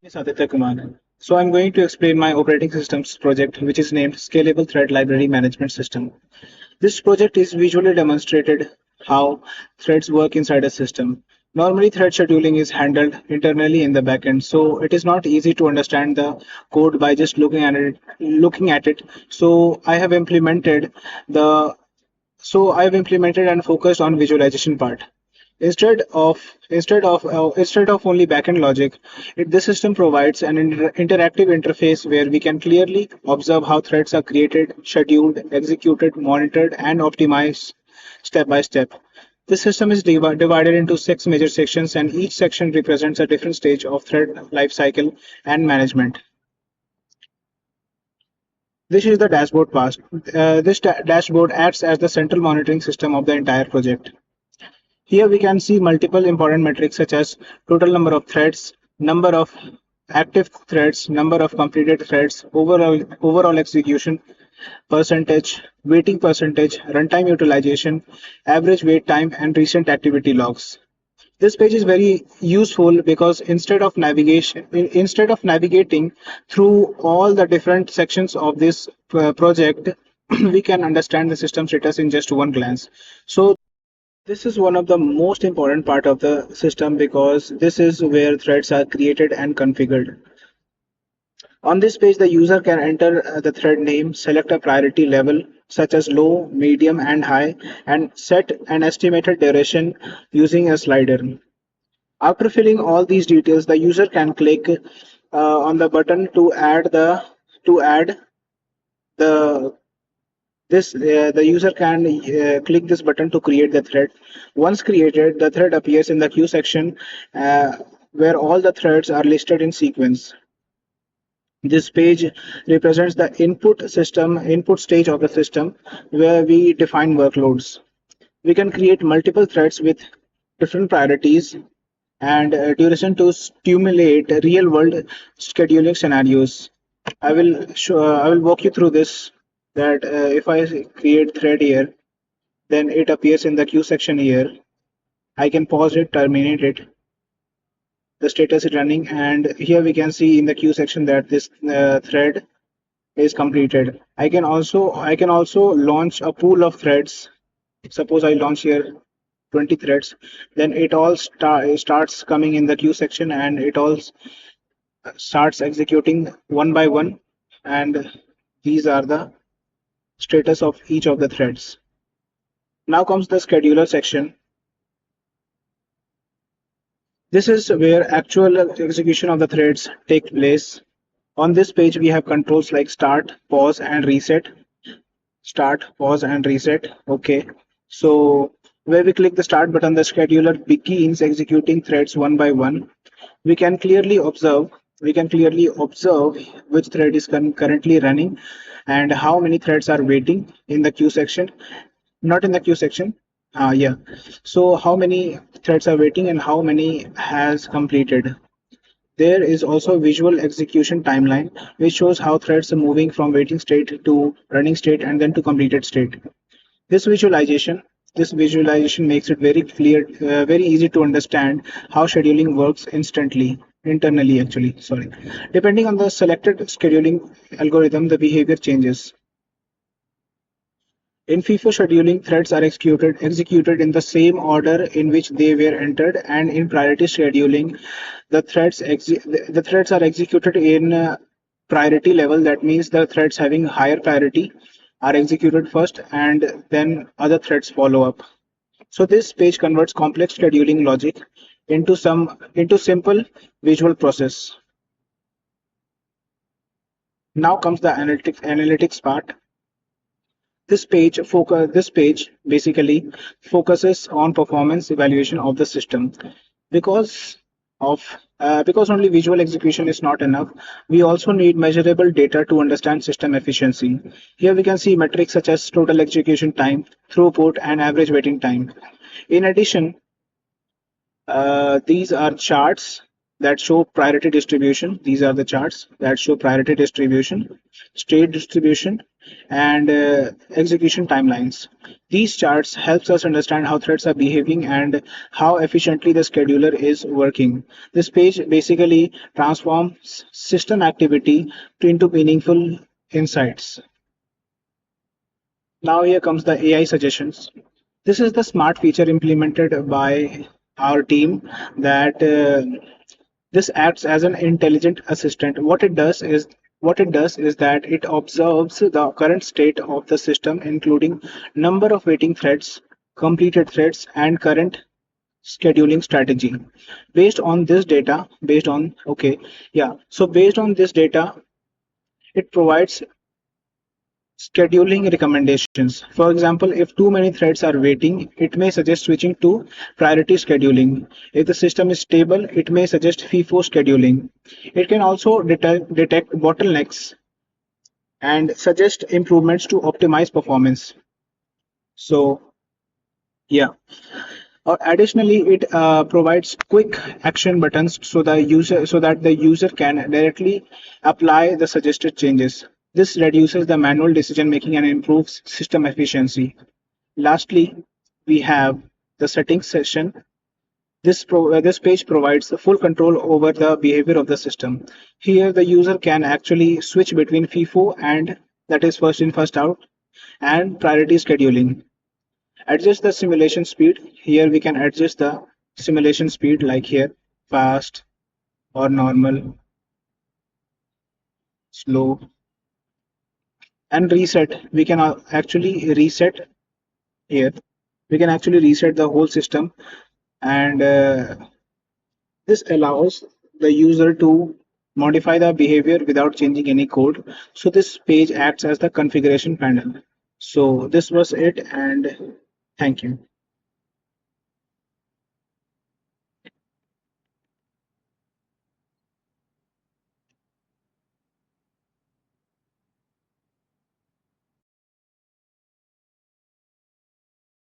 Is Aditya Kumar. So I'm going to explain my operating systems project, which is named Scalable Thread Library Management System. This project is visually demonstrated how threads work inside a system. Normally, thread scheduling is handled internally in the backend, so it is not easy to understand the code by just looking at it. The I've implemented and focused on visualization part. Instead of only backend logic, this system provides an interactive interface where we can clearly observe how threads are created, scheduled, executed, monitored, and optimized step by step. This system is divided into six major sections, and each section represents a different stage of thread lifecycle and management. This is the dashboard part. This dashboard acts as the central monitoring system of the entire project. Here we can see multiple important metrics such as total number of threads, number of active threads, number of completed threads, overall execution percentage, waiting percentage, runtime utilization, average wait time, and recent activity logs. This page is very useful because instead of navigating through all the different sections of this project, we can understand the system status in just one glance. So this is one of the most important part of the system because this is where threads are created and configured. On this page, the user can enter the thread name, select a priority level such as low, medium, and high, and set an estimated duration using a slider. After filling all these details, the user can click on the button to add the the user can click this button to create the thread. Once created, the thread appears in the queue section where all the threads are listed in sequence. This page represents the input stage of the system where we define workloads. We can create multiple threads with different priorities and duration to stimulate real world scheduling scenarios. I will walk you through this that if I create thread here, then it appears in the queue section here. I can pause it, terminate it. The status is running, and here we can see in the queue section that this thread is completed. I can also launch a pool of threads. Suppose I launch here 20 threads, then it all starts coming in the queue section, and it all starts executing one by one, and these are the status of each of the threads. Now comes the scheduler section. This is where actual execution of the threads take place. On this page, we have controls like start, pause, and reset. Start, pause, and reset. Okay. So where we click the start button, the scheduler begins executing threads one by one. We can clearly observe we can clearly observe which thread is currently running and how many threads are waiting in the queue section. Not in the queue section. Yeah. So how many threads are waiting and how many has completed. There is also a visual execution timeline, which shows how threads are moving from waiting state to running state and then to completed state. This visualization this visualization makes it very clear, very easy to understand how scheduling works internally actually, sorry. Depending on the selected scheduling algorithm, the behavior changes. In FIFO scheduling, threads are executed in the same order in which they were entered, and in priority scheduling, the threads are executed in priority level. That means the threads having higher priority are executed first, and then other threads follow up. So this page converts complex scheduling logic into simple visual process. Now comes the analytics part. This page basically focuses on performance evaluation of the system. Because because only visual execution is not enough, we also need measurable data to understand system efficiency. Here we can see metrics such as total execution time, throughput, and average waiting time. In addition, these are charts that show priority distribution. These are the charts that show priority distribution, state distribution, and execution timelines. These charts helps us understand how threads are behaving and how efficiently the scheduler is working. This page basically transforms system activity into meaningful insights. Now here comes the AI suggestions. This is the smart feature implemented by our team that this acts as an intelligent assistant. What it does is that it observes the current state of the system, including number of waiting threads, completed threads, and current scheduling strategy. Based on this data, it provides scheduling recommendations. For example, if too many threads are waiting, it may suggest switching to priority scheduling. If the system is stable, it may suggest FIFO scheduling. It can also detect bottlenecks and suggest improvements to optimize performance. So, yeah. Additionally, it provides quick action buttons so that the user can directly apply the suggested changes. This reduces the manual decision making and improves system efficiency. Lastly, we have the settings section. This page provides the full control over the behavior of the system. Here, the user can actually switch between FIFO and that is first in first out and priority scheduling. Adjust the simulation speed. Here we can adjust the simulation speed like here, fast or normal, slow, and reset. We can actually reset here. We can actually reset the whole system, and this allows the user to modify the behavior without changing any code. So this page acts as the configuration panel. So this was it, and thank you.